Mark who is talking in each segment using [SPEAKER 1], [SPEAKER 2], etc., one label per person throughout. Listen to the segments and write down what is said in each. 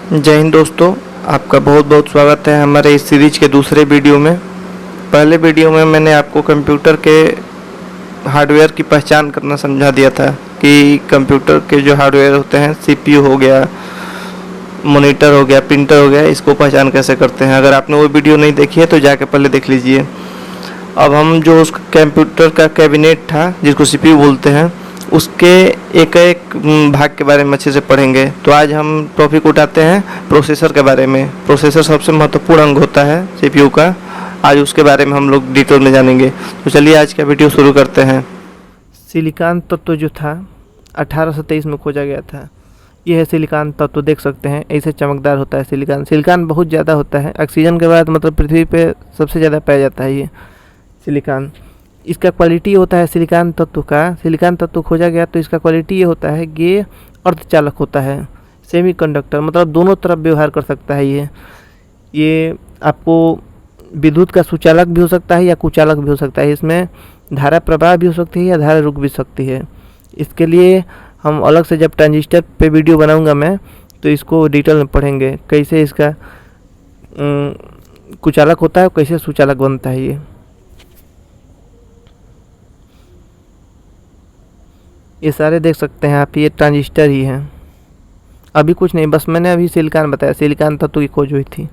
[SPEAKER 1] जय हिंद दोस्तों, आपका बहुत बहुत स्वागत है हमारे इस सीरीज के दूसरे वीडियो में। पहले वीडियो में मैंने आपको कंप्यूटर के हार्डवेयर की पहचान करना समझा दिया था कि कंप्यूटर के जो हार्डवेयर होते हैं, सीपीयू हो गया, मॉनिटर हो गया, प्रिंटर हो गया, इसको पहचान कैसे करते हैं। अगर आपने वो वीडियो नहीं देखी है तो जाके पहले देख लीजिए। अब हम जो उस कंप्यूटर का कैबिनेट था जिसको सीपीयू बोलते हैं, उसके एक एक भाग के बारे में अच्छे से पढ़ेंगे। तो आज हम टॉपिक उठाते हैं प्रोसेसर के बारे में। प्रोसेसर सबसे महत्वपूर्ण अंग होता है सीपीयू का। आज उसके बारे में हम लोग डिटेल में जानेंगे। तो चलिए आज का वीडियो शुरू करते हैं। सिलिकॉन तत्व जो था 1823 में खोजा गया था। यह है सिलिकॉन तत्व, देख सकते हैं ऐसे चमकदार होता है सिलिकॉन। सिलिकॉन बहुत ज़्यादा होता है, ऑक्सीजन के बाद मतलब पृथ्वी पे सबसे ज़्यादा पाया जाता है ये सिलिकॉन। इसका क्वालिटी होता है सिलिकॉन तत्व का। सिलिकॉन तत्व खोजा गया तो इसका क्वालिटी ये होता है कि ये अर्धचालक होता है, सेमीकंडक्टर, मतलब दोनों तरफ व्यवहार कर सकता है। ये आपको विद्युत का सुचालक भी हो सकता है या कुचालक भी हो सकता है। इसमें धारा प्रवाह भी हो सकती है या धारा रुक भी सकती है। इसके लिए हम अलग से जब ट्रांजिस्टर पे वीडियो बनाऊंगा मैं, तो इसको डिटेल में पढ़ेंगे कैसे इसका कुचालक होता है, कैसे सुचालक बनता है। ये सारे देख सकते हैं आप, ये ट्रांजिस्टर ही हैं। अभी कुछ नहीं, बस मैंने अभी सिलिकॉन बताया। सिलिकॉन तत्व की खोज हुई थी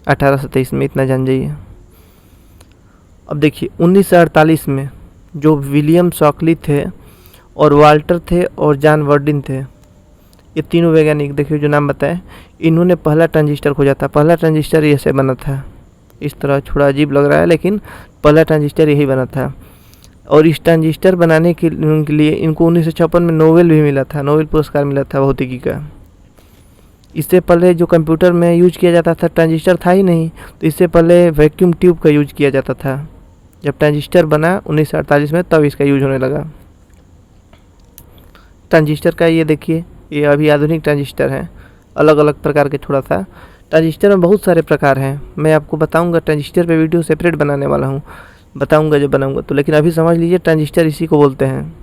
[SPEAKER 1] 1823 में, इतना जान जाइए। अब देखिए 1948 में जो विलियम शॉकली थे और वाल्टर थे और जॉन वर्डिन थे, ये तीनों वैज्ञानिक देखिए जो नाम बताए, इन्होंने पहला ट्रांजिस्टर खोजा था। पहला ट्रांजिस्टर ऐसे बना था, इस तरह थोड़ा अजीब लग रहा है लेकिन पहला ट्रांजिस्टर यही बना था। और इस ट्रांजिस्टर बनाने के लिए इनको 1956 में नोबेल भी मिला था, नोबेल पुरस्कार मिला था भौतिकी का। इससे पहले जो कंप्यूटर में यूज किया जाता था ट्रांजिस्टर था ही नहीं, तो इससे पहले वैक्यूम ट्यूब का यूज किया जाता था। जब ट्रांजिस्टर बना 1948 में, तब इसका यूज होने लगा। ट्रांजिस्टर का ये देखिए, ये अभी आधुनिक ट्रांजिस्टर हैं, अलग अलग प्रकार के। थोड़ा सा ट्रांजिस्टर में बहुत सारे प्रकार हैं, मैं आपको बताऊँगा। ट्रांजिस्टर पर वीडियो सेपरेट बनाने वाला हूँ, बताऊंगा जब बनाऊंगा तो। लेकिन अभी समझ लीजिए ट्रांजिस्टर इसी को बोलते हैं।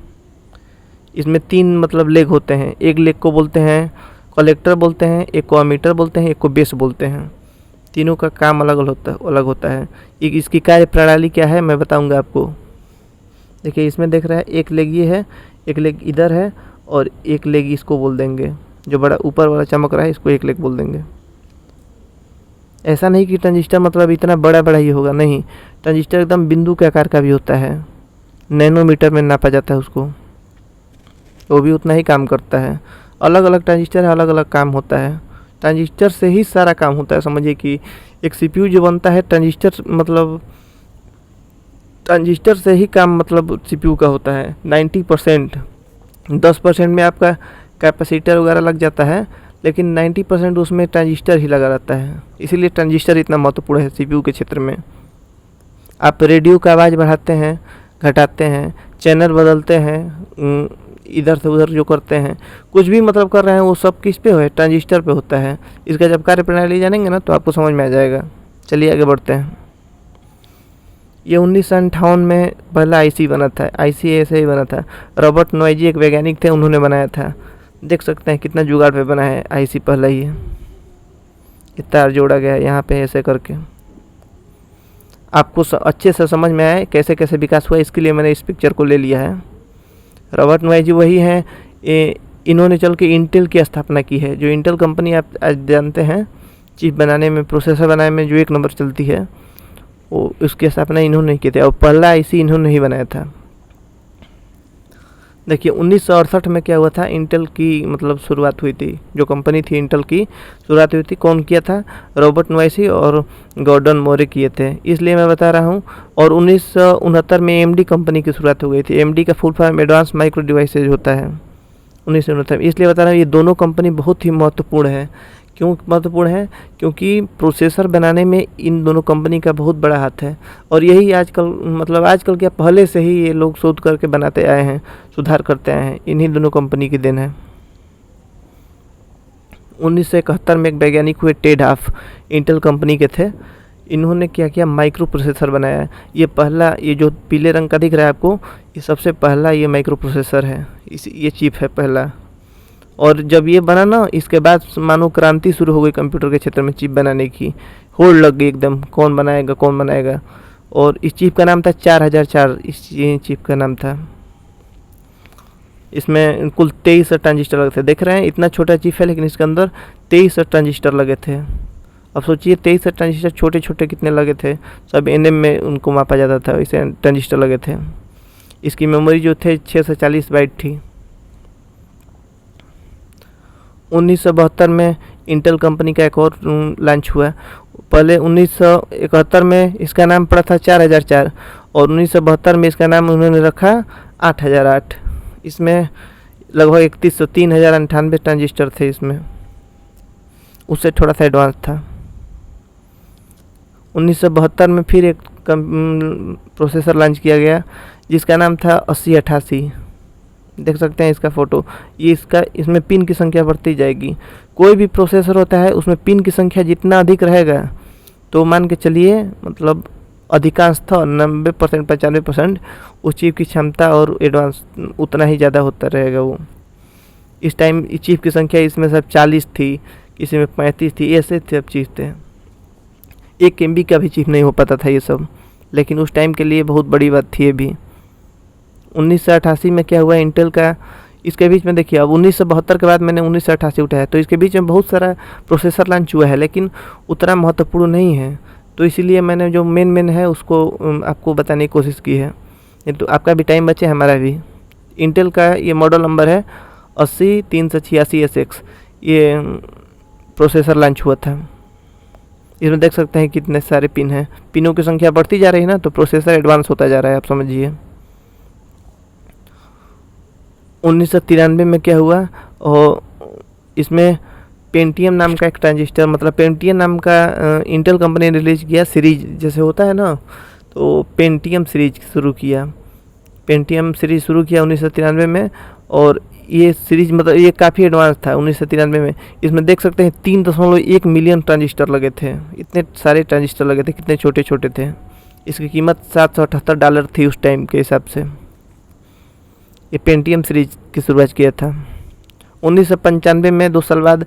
[SPEAKER 1] इसमें तीन मतलब लेग होते हैं। एक लेग को बोलते हैं कलेक्टर बोलते हैं, एक को एमीटर बोलते हैं, एक को बेस बोलते हैं। तीनों का काम अलग होता है। इसकी कार्य प्रणाली क्या है मैं बताऊंगा आपको। देखिए इसमें देख रहा है, एक लेग ये है, एक लेग इधर है और एक लेग इसको बोल देंगे। जो बड़ा ऊपर वाला चमक रहा है इसको एक लेग बोल देंगे। ऐसा नहीं कि ट्रांजिस्टर मतलब इतना बड़ा बड़ा ही होगा, नहीं। ट्रांजिस्टर एकदम बिंदु के आकार का भी होता है, नैनोमीटर में नापा जाता है उसको, वो भी उतना ही काम करता है। अलग अलग ट्रांजिस्टर है, अलग अलग काम होता है। ट्रांजिस्टर से ही सारा काम होता है। समझिए कि एक सीपीयू जो बनता है ट्रांजिस्टर से ही काम मतलब सीपीयू का होता है। 90%, 10% में आपका कैपेसिटर वगैरह लग जाता है, लेकिन 90% उसमें ट्रांजिस्टर ही लगा रहता है। इसीलिए ट्रांजिस्टर इतना महत्वपूर्ण है सीपीयू के क्षेत्र में। आप रेडियो का आवाज़ बढ़ाते हैं, घटाते हैं, चैनल बदलते हैं, इधर से उधर जो करते हैं, कुछ भी मतलब कर रहे हैं, वो सब किस पे है? ट्रांजिस्टर पे होता है। इसका जब कार्य प्रणाली जानेंगे ना तो आपको समझ में आ जाएगा। चलिए आगे बढ़ते हैं। ये 1958 में पहला आईसी बना था। आईसी ऐसे ही बना था। रॉबर्ट नॉइजी एक वैज्ञानिक थे, उन्होंने बनाया था। देख सकते हैं कितना जुगाड़ पे बना है आईसी पहला ही है। तार जोड़ा गया है यहाँ पे ऐसे करके। आपको अच्छे से समझ में आए कैसे कैसे विकास हुआ, इसके लिए मैंने इस पिक्चर को ले लिया है। रॉबर्ट नॉइजी वही हैं, इन्होंने चल के इंटेल की स्थापना की है। जो इंटेल कंपनी आप आज जानते हैं, चिप बनाने में, प्रोसेसर बनाने में जो एक नंबर चलती है, वो उसकी स्थापना इन्होंने की थी और पहला आईसी इन्होंने ही बनाया था। देखिए 1968 में क्या हुआ था, इंटेल की मतलब शुरुआत हुई थी। जो कंपनी थी इंटेल की शुरुआत हुई थी, कौन किया था? रॉबर्ट नॉइजी और गॉर्डन मोरे किए थे, इसलिए मैं बता रहा हूँ। और 1969 में एएमडी कंपनी की शुरुआत हो गई थी। एएमडी का full form advance micro devices होता है। 1969 में, इसलिए बता रहा हूँ ये दोनों कंपनी बहुत ही महत्वपूर्ण है। क्यों महत्वपूर्ण है? क्योंकि प्रोसेसर बनाने में इन दोनों कंपनी का बहुत बड़ा हाथ है। और यही आजकल क्या, पहले से ही ये लोग शोध करके बनाते आए हैं, सुधार करते आए हैं। इन्हीं दोनों कंपनी की देन है। 1971 में एक वैज्ञानिक हुए, टेड हाफ, इंटेल कंपनी के थे। इन्होंने क्या किया, माइक्रो प्रोसेसर बनाया। ये पहला, ये जो पीले रंग का दिख रहा है आपको, ये सबसे पहला ये माइक्रो प्रोसेसर है। ये चिप है पहला। और जब ये बना ना, इसके बाद मानो क्रांति शुरू हो गई कंप्यूटर के क्षेत्र में चिप बनाने की। होड़ लग गई एकदम, कौन बनाएगा कौन बनाएगा। और इस चिप का नाम था 4004, इस चिप का नाम था। इसमें कुल 23 ट्रांजिस्टर लगे थे। देख रहे हैं इतना छोटा चिप है, लेकिन इसके अंदर 23 ट्रांजिस्टर लगे थे। अब सोचिए 23 ट्रांजिस्टर छोटे छोटे कितने लगे थे। सब एनएम में उनको मापा जाता था, इसे ट्रांजिस्टर लगे थे। इसकी मेमोरी जो थे 640 बाइट थी। 1972 में इंटेल कंपनी का एक और लॉन्च हुआ। पहले 1971 में इसका नाम पड़ा था 4004 और 1972 में इसका नाम उन्होंने रखा 8008। इसमें लगभग 31,098 ट्रांजिस्टर थे इसमें, उससे थोड़ा सा एडवांस था। 1972 में फिर एक प्रोसेसर लॉन्च किया गया जिसका नाम था 8088। देख सकते हैं इसका फ़ोटो। ये इसमें पिन की संख्या बढ़ती जाएगी। कोई भी प्रोसेसर होता है उसमें पिन की संख्या जितना अधिक रहेगा तो मान के चलिए मतलब अधिकांशतः 90% 95% उस चिप की क्षमता और एडवांस उतना ही ज़्यादा होता रहेगा वो। इस टाइम इस चिप की संख्या इसमें सब 40 थी, किसी में 35 थी, ऐसे सब चीज़ थे। 1 MB का भी चिप नहीं हो पाता था ये सब, लेकिन उस टाइम के लिए बहुत बड़ी बात थी ये भी। 1988 में क्या हुआ इंटेल का, इसके बीच में देखिए अब 1972 के बाद मैंने 1988 उठाया, तो इसके बीच में बहुत सारा प्रोसेसर लॉन्च हुआ है लेकिन उतना महत्वपूर्ण नहीं है। तो इसीलिए मैंने जो मेन है उसको आपको बताने की कोशिश की है। तो आपका भी टाइम बचे, हमारा भी। इंटेल का ये मॉडल नंबर है 80386SX। ये प्रोसेसर लॉन्च हुआ था। इसमें देख सकते हैं कितने सारे पिन हैं। पिनों की संख्या बढ़ती जा रही है ना, तो प्रोसेसर एडवांस होता जा रहा है, आप समझिए। 1993 में क्या हुआ, और इसमें पेंटियम नाम का एक ट्रांजिस्टर, मतलब पेंटियम नाम का इंटेल कंपनी ने रिलीज किया। सीरीज जैसे होता है ना, तो पेंटियम सीरीज शुरू किया। पेंटियम सीरीज शुरू किया 1993 में। और ये सीरीज मतलब ये काफ़ी एडवांस था 1993 में। इसमें देख सकते हैं 3.1 मिलियन ट्रांजिस्टर लगे थे। इतने सारे ट्रांजिस्टर लगे थे, कितने छोटे छोटे थे। इसकी कीमत $778 थी उस टाइम के हिसाब से। ये पेंटियम सीरीज की शुरुआत किया था। 1995 में 2 साल बाद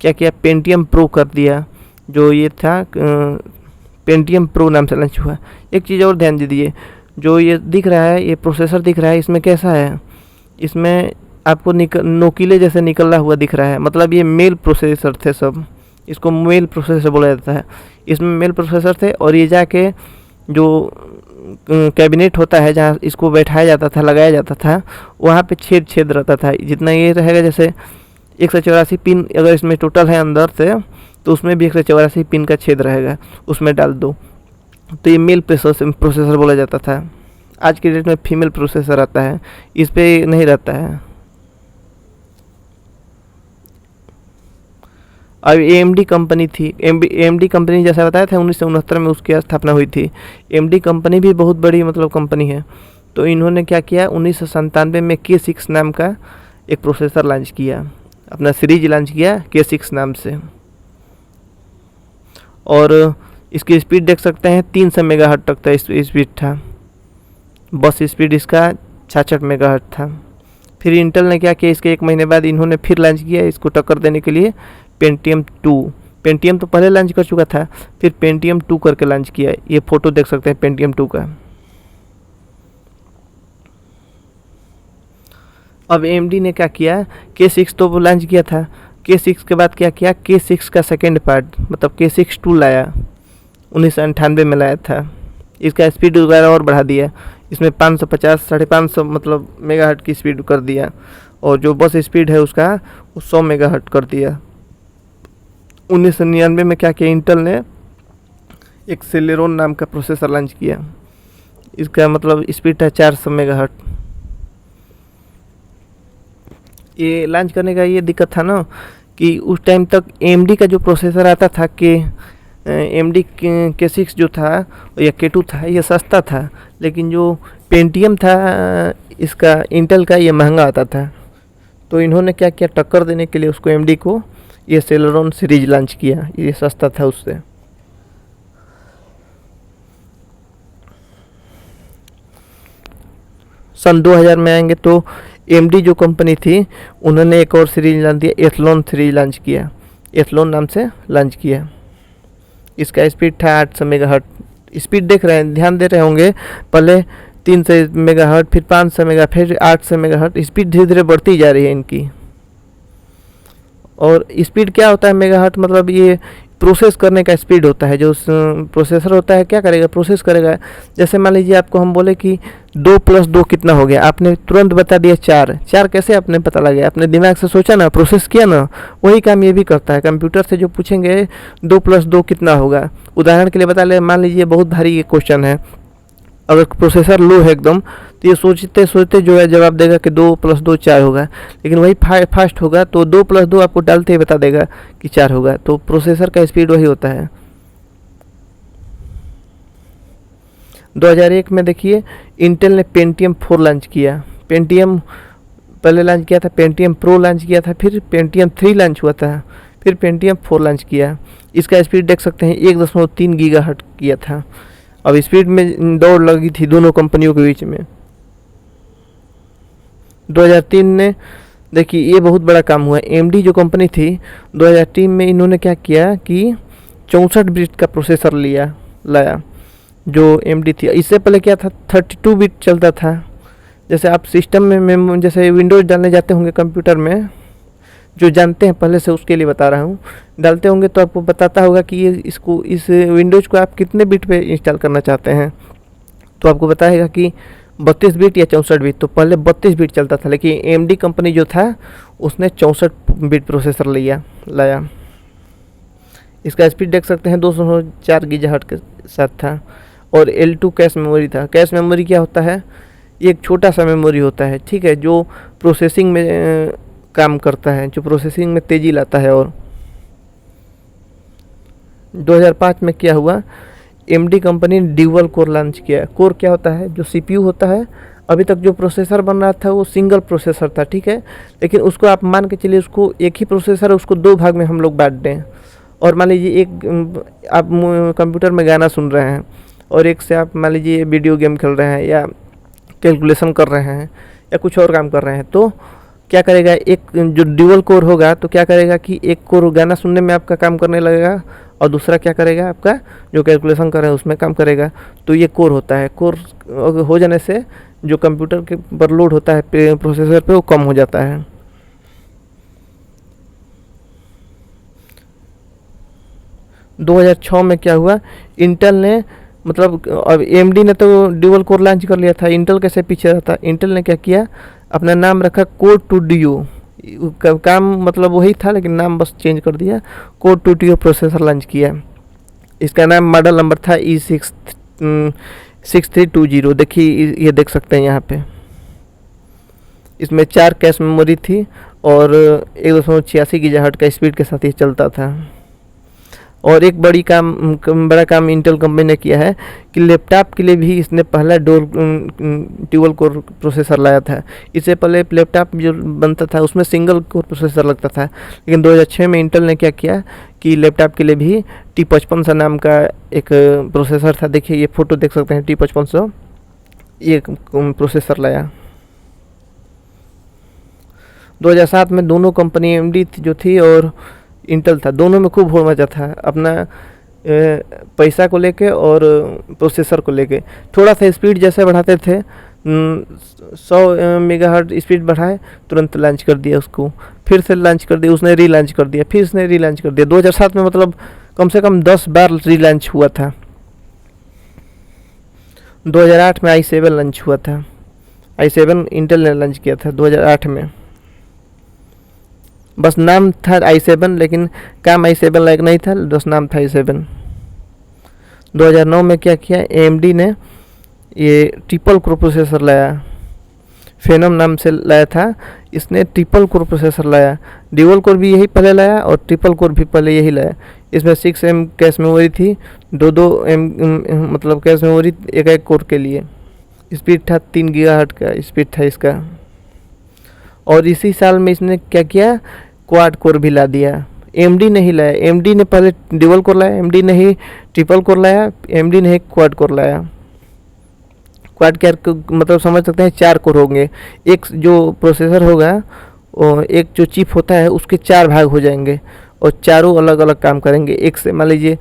[SPEAKER 1] क्या किया, पेंटियम प्रो कर दिया। जो ये था पेंटियम प्रो नाम से लॉन्च हुआ। एक चीज़ और ध्यान दीजिए, जो ये दिख रहा है, ये प्रोसेसर दिख रहा है, इसमें कैसा है, इसमें आपको नोकीले जैसे निकला हुआ दिख रहा है। मतलब ये मेल प्रोसेसर थे सब, इसको मेल प्रोसेसर बोला जाता है। इसमें मेल प्रोसेसर थे और ये जाके जो कैबिनेट होता है जहाँ इसको बैठाया जाता था, लगाया जाता था, वहाँ पे छेद रहता था। जितना ये रहेगा, जैसे 184 पिन अगर इसमें टोटल है अंदर से, तो उसमें भी 184 पिन का छेद रहेगा, उसमें डाल दो। तो ये मेल प्रोसेसर बोला जाता था। आज के डेट में फीमेल प्रोसेसर आता है, इस पे नहीं रहता है। अब AMD कंपनी थी। AMD कंपनी जैसा बताया था 1969 में उसकी स्थापना हुई थी। AMD कंपनी भी बहुत बड़ी मतलब कंपनी है। तो इन्होंने क्या किया, 1997 में K6 नाम का एक प्रोसेसर लॉन्च किया, अपना सीरीज लॉन्च किया K6 नाम से। और इसकी स्पीड देख सकते हैं 300 मेगाहर्ट्ज तक था स्पीड था। बस स्पीड इसका 66 मेगाहर्ट्ज था। फिर इंटेल ने क्या किया, इसके 1 महीने बाद इन्होंने फिर लॉन्च किया इसको टक्कर देने के लिए पेंटियम 2। पेंटियम तो पहले लॉन्च कर चुका था, फिर पेंटियम 2 करके लॉन्च किया। ये फोटो देख सकते हैं पेंटियम 2 का। अब AMD ने क्या किया, K6 तो लॉन्च किया था, K6 के बाद क्या किया, K6 का सेकेंड पार्ट मतलब K6 2 लाया, 1998 में लाया था। इसका स्पीड वगैरह और बढ़ा दिया, इसमें 550 550 मतलब मेगाहर्ट्ज की स्पीड कर दिया। और जो बस स्पीड है उसका 100 मेगाहर्ट्ज कर दिया। 1999 में क्या किया, इंटेल ने एक सेलेरॉन नाम का प्रोसेसर लॉन्च किया। इसका मतलब स्पीड था 400 मेगाहर्ट्ज। ये लॉन्च करने का ये दिक्कत था ना कि उस टाइम तक AMD का जो प्रोसेसर आता था कि AMD K6 जो था या K2 था, ये सस्ता था, लेकिन जो पेंटियम था इसका इंटेल का, ये महंगा आता था। तो इन्होंने क्या किया, टक्कर देने के लिए उसको AMD को ये सेलेरॉन सीरीज लॉन्च किया, ये सस्ता था उससे। सन 2000 में आएंगे तो AMD जो कंपनी थी उन्होंने एक और सीरीज लॉन्च दिया, एथलॉन 3 लॉन्च किया, एथलॉन नाम से लॉन्च किया। इसका स्पीड था 800 मेगाहर्ट। स्पीड देख रहे हैं, ध्यान दे रहे होंगे, पहले 300 मेगाहर्ट, फिर 500 मेगा, फिर 800 मेगाहर्ट, स्पीड धीरे धीरे बढ़ती जा रही है इनकी। और स्पीड क्या होता है मेगाहर्ट, मतलब ये प्रोसेस करने का स्पीड होता है। जो प्रोसेसर होता है क्या करेगा, प्रोसेस करेगा। जैसे मान लीजिए आपको हम बोले कि 2 + 2 कितना हो गया, आपने तुरंत बता दिया 4। 4 कैसे आपने पता लगा, अपने दिमाग से सोचा ना, प्रोसेस किया ना, वही काम ये भी करता है। कंप्यूटर से जो पूछेंगे 2 + 2 कितना होगा, उदाहरण के लिए बता ले, मान लीजिए बहुत भारी ये क्वेश्चन है, अगर प्रोसेसर लो है एकदम, तो ये सोचते सोचते जो है जवाब देगा कि 2 + 2 4 होगा। लेकिन वही फास्ट होगा तो 2 + 2 आपको डालते ही बता देगा कि 4 होगा। तो प्रोसेसर का स्पीड वही होता है। 2001 में देखिए इंटेल ने पेंटियम 4 लॉन्च किया। पेंटियम पहले लॉन्च किया था, पेंटियम प्रो लॉन्च किया था, फिर पेंटियम 3 लॉन्च हुआ था, फिर पेंटियम 4 लॉन्च किया। इसका स्पीड देख सकते हैं 1.3 गीगाहर्ट्ज़ किया था। अब स्पीड में दौड़ लगी थी दोनों कंपनियों के बीच में। 2003 ने देखिए ये बहुत बड़ा काम हुआ। AMD जो कंपनी थी 2003 में इन्होंने क्या किया कि 64 बिट का प्रोसेसर लाया जो AMD थी। इससे पहले क्या था, 32 बिट चलता था। जैसे आप सिस्टम में जैसे विंडोज़ डालने जाते होंगे कंप्यूटर में, जो जानते हैं पहले से उसके लिए बता रहा हूँ, डालते होंगे तो आपको बताता होगा कि ये इस विंडोज़ को आप कितने बिट पे इंस्टॉल करना चाहते हैं। तो आपको बताएगा कि 32 बिट या 64 बिट। तो पहले 32 बिट चलता था, लेकिन AMD कंपनी जो था उसने 64 बिट प्रोसेसर लाया। इसका स्पीड देख सकते हैं 204 गीगाहर्ट्ज़ के साथ था। और L2 कैश मेमोरी था। कैश मेमोरी क्या होता है, ये एक छोटा सा मेमोरी होता है, ठीक है, जो प्रोसेसिंग में काम करता है, जो प्रोसेसिंग में तेज़ी लाता है। और 2005 में क्या हुआ, AMD कंपनी ने ड्यूअल कोर लॉन्च किया। कोर क्या होता है, जो CPU होता है। अभी तक जो प्रोसेसर बन रहा था वो सिंगल प्रोसेसर था, ठीक है, लेकिन उसको आप मान के चलिए उसको एक ही प्रोसेसर है, उसको 2 भाग में हम लोग बांट दें। और मान लीजिए एक आप कंप्यूटर में गाना सुन रहे हैं और एक से आप मान लीजिए वीडियो गेम खेल रहे हैं या कैलकुलेशन कर रहे हैं या कुछ और काम कर रहे हैं। तो क्या करेगा, एक जो ड्यूअल कोर होगा तो क्या करेगा कि एक कोर गाना सुनने में आपका काम करने लगेगा और दूसरा क्या करेगा, आपका जो कैलकुलेशन कर रहे हैं उसमें काम करेगा। तो ये कोर होता है। कोर हो जाने से जो कंप्यूटर के पर लोड होता है प्रोसेसर पे वो कम हो जाता है। – 2006 में क्या हुआ, इंटेल ने मतलब अब AMD ने तो ड्यूअल कोर लॉन्च कर लिया था, इंटेल कैसे पीछे रहता। इंटेल ने क्या किया, अपना नाम रखा कोर 2 Duo। काम मतलब वही था लेकिन नाम बस चेंज कर दिया, कोर 2 Duo प्रोसेसर लॉन्च किया। इसका नाम मॉडल नंबर था E6320। देखिए ये देख सकते हैं यहाँ पे, इसमें 4 कैश मेमोरी थी और 1.86 गीगाहर्ट्ज़ का स्पीड के साथ ये चलता था। और एक बड़ा काम इंटेल कंपनी ने किया है कि लैपटॉप के लिए भी इसने पहला ड्यूअल कोर प्रोसेसर लाया था। इससे पहले लैपटॉप जो बनता था उसमें सिंगल कोर प्रोसेसर लगता था, लेकिन 2006 में इंटेल ने क्या किया कि लैपटॉप के लिए भी T5500 नाम का एक प्रोसेसर था। देखिए ये फ़ोटो देख सकते हैं, T5500 ये प्रोसेसर लाया। 2007 में दोनों कंपनी AMD जो थी और इंटेल था, दोनों में खूब होड़ मचा था अपना पैसा को लेके और प्रोसेसर को लेके। थोड़ा सा स्पीड जैसे बढ़ाते थे, 100 मेगाहर्ट्ज़ स्पीड बढ़ाए, तुरंत लॉन्च कर दिया उसको, फिर से लॉन्च कर दिया, उसने रीलॉन्च कर दिया, फिर उसने रीलॉन्च कर दिया। 2007 में मतलब कम से कम 10 बार रीलॉन्च हुआ था। 2008 में i7 लॉन्च हुआ था। i7 इंटेल ने लॉन्च किया था 2008 में। बस नाम था i7 लेकिन काम i7 लायक नहीं था, बस नाम था i7। 2009 में क्या किया, AMD ने ये ट्रिपल कोर प्रोसेसर लाया, फेनम नाम से लाया था। इसने ट्रिपल कोर प्रोसेसर लाया, ड्यूअल कोर भी यही पहले लाया और ट्रिपल कोर भी पहले यही लाया। इसमें 6M कैश मेमोरी थी, 2-2M मतलब कैश मेमोरी एक कोर के लिए। स्पीड था 3 गीगाहर्ट्ज़ का स्पीड था इसका। और इसी साल में इसने क्या किया, क्वाड कोर भी ला दिया। AMD ने ही लाया, AMD ने पहले ड्यूअल कोर लाया, AMD ने ही ट्रिपल कोर लाया, AMD ने ही क्वाड कोर लाया। क्वाड कोर को मतलब समझ सकते हैं 4 कोर होंगे। एक जो प्रोसेसर होगा वो एक जो चिप होता है उसके 4 भाग हो जाएंगे और चारों अलग अलग काम करेंगे। एक से मान लीजिए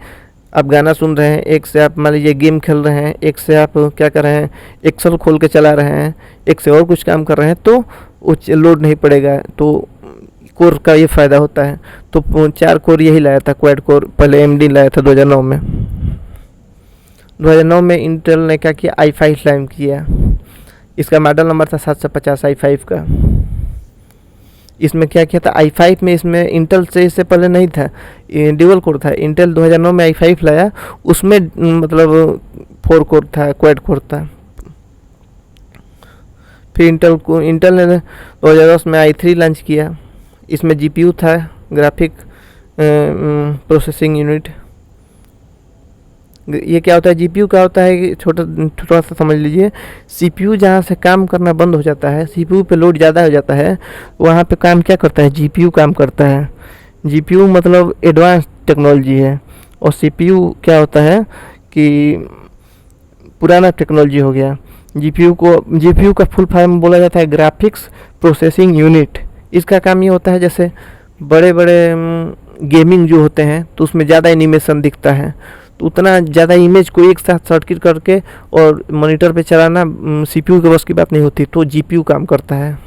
[SPEAKER 1] आप गाना सुन रहे हैं, एक से आप मान लीजिए गेम खेल रहे हैं, एक से आप क्या कर रहे हैं एक्सेल खोल के चला रहे हैं, एक से और कुछ काम कर रहे हैं, तो वो लोड नहीं पड़ेगा। तो कोर का ये फ़ायदा होता है। तो 4 कोर यही लाया था क्वाड कोर, पहले एमडी लाया था 2009 में। 2009 में इंटेल ने क्या किया, i5 लॉन्च किया। इसका मॉडल नंबर था 750 i5 का। इसमें क्या किया था i5 में, इसमें इंटेल से इससे पहले नहीं था, ड्यूअल कोर था। इंटेल 2009 में i5 लाया, उसमें मतलब 4 कोर था, क्वाड कोर था। फिर इंटेल ने 2010 में i3 लॉन्च किया। इसमें जीपीयू था, ग्राफिक प्रोसेसिंग यूनिट। ये क्या होता है, जीपीयू क्या होता है कि थोड़ा सा समझ लीजिए। सीपीयू जहाँ से काम करना बंद हो जाता है, सीपीयू पे लोड ज़्यादा हो जाता है, वहाँ पे काम क्या करता है, जीपीयू काम करता है। जीपीयू मतलब एडवांस टेक्नोलॉजी है, और सीपीयू क्या होता है कि पुराना टेक्नोलॉजी हो गया। जीपीयू का फुल फॉर्म बोला जाता है ग्राफिक्स प्रोसेसिंग यूनिट। इसका काम ये होता है जैसे बड़े बड़े गेमिंग जो होते हैं तो उसमें ज़्यादा एनिमेशन दिखता है, तो उतना ज़्यादा इमेज को एक साथ सर्किट करके और मॉनिटर पे चलाना सीपीयू के बस की बात नहीं होती, तो जीपीयू काम करता है।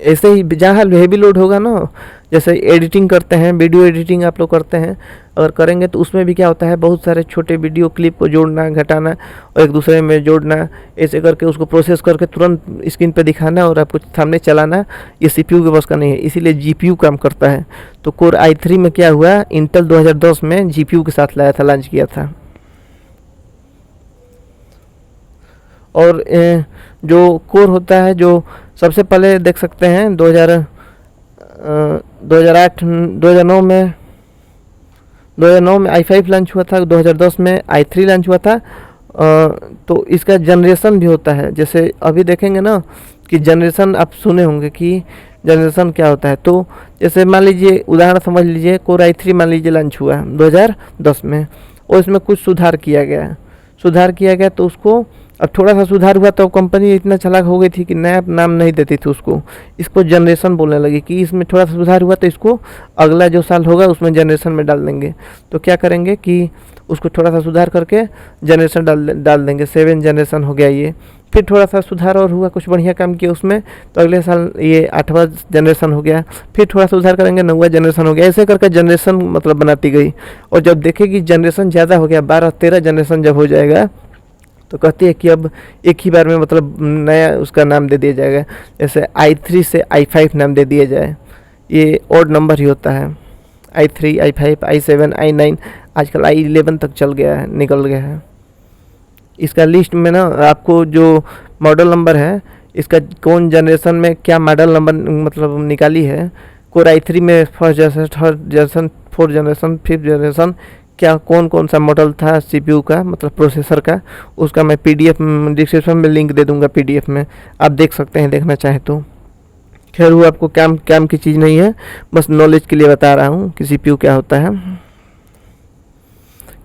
[SPEAKER 1] ऐसे ही जहाँ हेवी लोड होगा ना, जैसे एडिटिंग करते हैं, वीडियो एडिटिंग आप लोग करते हैं, अगर करेंगे तो उसमें भी क्या होता है, बहुत सारे छोटे वीडियो क्लिप को जोड़ना, घटाना और एक दूसरे में जोड़ना, ऐसे करके उसको प्रोसेस करके तुरंत स्क्रीन पे दिखाना और आपको सामने चलाना, ये सीपीयू के बस का नहीं है, इसीलिए जीपीयू काम करता है। तो कोर i3 में क्या हुआ, इंटेल 2010 में जीपीयू के साथ लाया था, लॉन्च किया था। और जो कोर होता है, जो सबसे पहले देख सकते हैं 2009 में i5 लॉन्च हुआ था, 2010 में i3 लॉन्च हुआ था। तो इसका जनरेशन भी होता है, जैसे अभी देखेंगे ना कि जनरेशन आप सुने होंगे कि जनरेशन क्या होता है। तो जैसे मान लीजिए उदाहरण समझ लीजिए, कोर i3 मान लीजिए लॉन्च हुआ 2010 में, और इसमें कुछ सुधार किया गया तो उसको अब थोड़ा सा सुधार हुआ तो कंपनी इतना चालाक हो गई थी कि नया नाम नहीं देती थी उसको, इसको जनरेशन बोलने लगी कि इसमें थोड़ा सा सुधार हुआ तो इसको अगला जो साल होगा उसमें जनरेशन में डाल देंगे। तो क्या करेंगे कि उसको थोड़ा सा सुधार करके जनरेशन डाल देंगे, 7 जनरेशन हो गया ये। फिर थोड़ा सा सुधार और हुआ, कुछ बढ़िया काम किया उसमें, तो अगले साल ये 8वां जनरेशन हो गया। फिर थोड़ा सा सुधार करेंगे, 9वां जनरेशन हो गया। ऐसे करके जनरेशन मतलब बनाती गई, और जब देखेगी जनरेशन ज़्यादा हो गया, 12-13 जनरेशन जब हो जाएगा, तो कहती है कि अब एक ही बार में मतलब नया उसका नाम दे दिया जाएगा, जैसे i3 से i5 नाम दे दिया जाए। ये ऑड नंबर ही होता है, i3, i5, i7, i9, आजकल i11 तक निकल गया है। इसका लिस्ट में ना आपको जो मॉडल नंबर है, इसका कौन जनरेशन में क्या मॉडल नंबर मतलब निकाली है। कोर i3 में first generation, third generation, fourth generation, fifth generation, क्या कौन सा मॉडल था सीपीयू का मतलब प्रोसेसर का, उसका मैं पीडीएफ डिस्क्रिप्शन में लिंक दे दूंगा, पीडीएफ में आप देख सकते हैं देखना चाहे तो। खैर वो आपको काम की चीज़ नहीं है, बस नॉलेज के लिए बता रहा हूँ कि सीपीयू क्या होता है।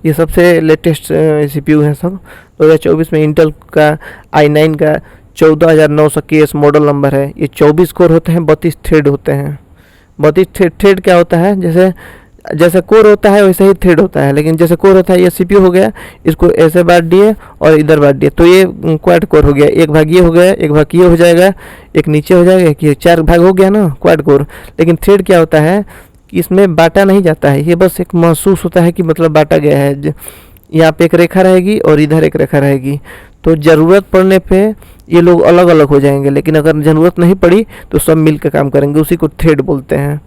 [SPEAKER 1] ये सबसे लेटेस्ट सीपीयू है सब। 2024 में इंटेल का i9 का 14900 KS मॉडल नंबर है। ये 24 कोर होते हैं, 32 थ्रेड होते हैं। 32 थ्रेड क्या होता है, जैसे कोर होता है वैसे ही थ्रेड होता है, लेकिन जैसे कोर होता है ये सीपीयू हो गया, इसको ऐसे बांट दिए और इधर बांट दिए, तो ये क्वाड कोर हो गया। एक भाग ये हो गया, एक भाग ये हो जाएगा, एक नीचे हो जाएगा, एक ये 4 भाग हो गया ना क्वाड कोर। लेकिन थ्रेड क्या होता है कि इसमें बांटा नहीं जाता है, ये बस एक महसूस होता है कि मतलब बांटा गया है। यहाँ पे एक रेखा रहेगी और इधर एक रेखा रहेगी, तो ज़रूरत पड़ने पे ये लोग अलग अलग हो जाएंगे, लेकिन अगर ज़रूरत नहीं पड़ी तो सब मिल कर काम करेंगे, उसी को थ्रेड बोलते हैं।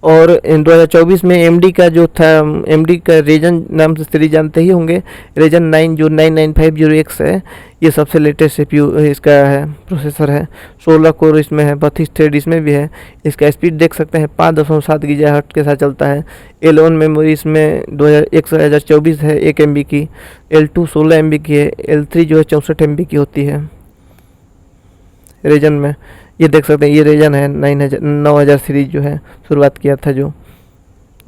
[SPEAKER 1] और 2024 में एमडी का जो था, एमडी का रेजन नाम से सीरीज जानते ही होंगे, रेजन 9 जो 99500X है, ये सबसे लेटेस्ट सीपीयू इसका है, प्रोसेसर है। 16 कोर इसमें है, 32 थ्रेड इसमें भी है। इसका स्पीड देख सकते हैं 5.7 गीगाहर्ट्ज़ के साथ चलता है। L1 मेमोरी इसमें 1024 है, 1 MB की। L2 16 MB की है। L3 जो है 64 MB की होती है रेजन में। ये देख सकते हैं, ये रेजन है 9000 सीरीज जो है शुरुआत किया था जो।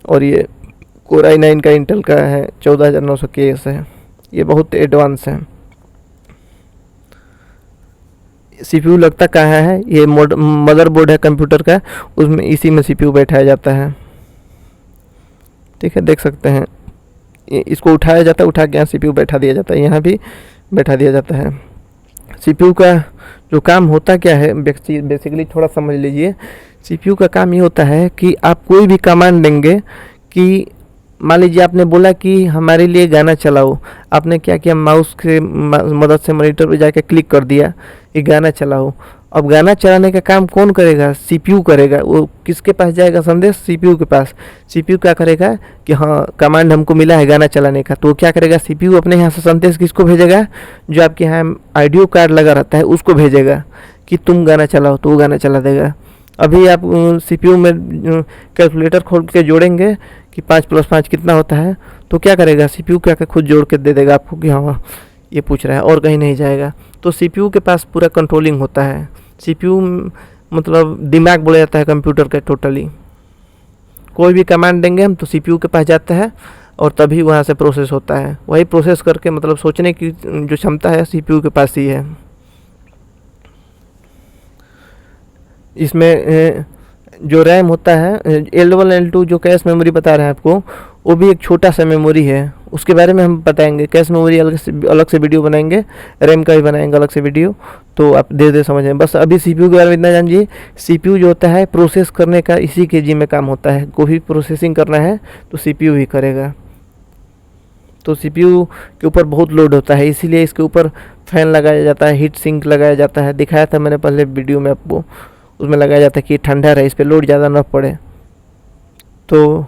[SPEAKER 1] और ये कोर i9 का इंटेल का है, 14900KS है, ये बहुत एडवांस है। CPU लगता कहाँ है, ये मदरबोर्ड है कंप्यूटर का, उसमें इसी में CPU बैठाया जाता है। ठीक है, देख सकते हैं, इसको उठाया जाता है, उठा के यहाँ CPU बैठा दिया जाता है, यहाँ भी बैठा दिया जाता है। CPU का जो काम होता क्या है बेसिकली थोड़ा समझ लीजिए। CPU का काम ये होता है कि आप कोई भी कमांड देंगे कि मान लीजिए आपने बोला कि हमारे लिए गाना चलाओ, आपने क्या किया, माउस के मदद से मॉनिटर पर जाकर क्लिक कर दिया कि गाना चलाओ। अब गाना चलाने का काम कौन करेगा, CPU करेगा। वो किसके पास जाएगा संदेश, CPU के पास। CPU क्या करेगा कि हाँ कमांड हमको मिला है गाना चलाने का, तो वो क्या करेगा, CPU अपने यहाँ से संदेश किसको भेजेगा, जो आपके यहाँ ऑडियो कार्ड लगा रहता है उसको भेजेगा कि तुम गाना चलाओ, तो वो गाना चला देगा। अभी आप CPU में कैलकुलेटर खोल के जोड़ेंगे कि 5 + 5 कितना होता है, तो क्या करेगा, CPU क्या खुद जोड़ के दे देगा आपको कि हाँ ये पूछ रहा है, और कहीं नहीं जाएगा। तो CPU के पास पूरा कंट्रोलिंग होता है। CPU मतलब दिमाग बोला जाता है कंप्यूटर का टोटली। कोई भी कमांड देंगे हम तो CPU के पास जाता है और तभी वहाँ से प्रोसेस होता है। वही प्रोसेस करके मतलब सोचने की जो क्षमता है CPU के पास ही है। इसमें जो रैम होता है L1 L2 जो कैश मेमोरी बता रहे हैं आपको, वो भी एक छोटा सा मेमोरी है, उसके बारे में हम बताएंगे। कैश मेमोरी अलग से वीडियो बनाएंगे, रैम का भी बनाएंगे अलग से वीडियो, तो आप धीरे समझ में। बस अभी CPU के बारे में इतना जानिए। CPU जो होता है प्रोसेस करने का इसी के जी में काम होता है। कोई भी प्रोसेसिंग करना है तो CPU ही करेगा। तो CPU के ऊपर बहुत लोड होता है, इसीलिए इसके ऊपर फैन लगाया जाता है, हीट सिंक लगाया जाता है। दिखाया था मैंने पहले वीडियो में आपको, उसमें लगाया जाता है कि ठंडा रहे, इस पर लोड ज़्यादा न पड़े। तो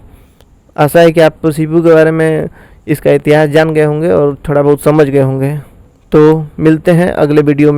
[SPEAKER 1] आशा है कि आप CPU के बारे में इसका इतिहास जान गए होंगे और थोड़ा बहुत समझ गए होंगे। तो मिलते हैं अगले वीडियो में।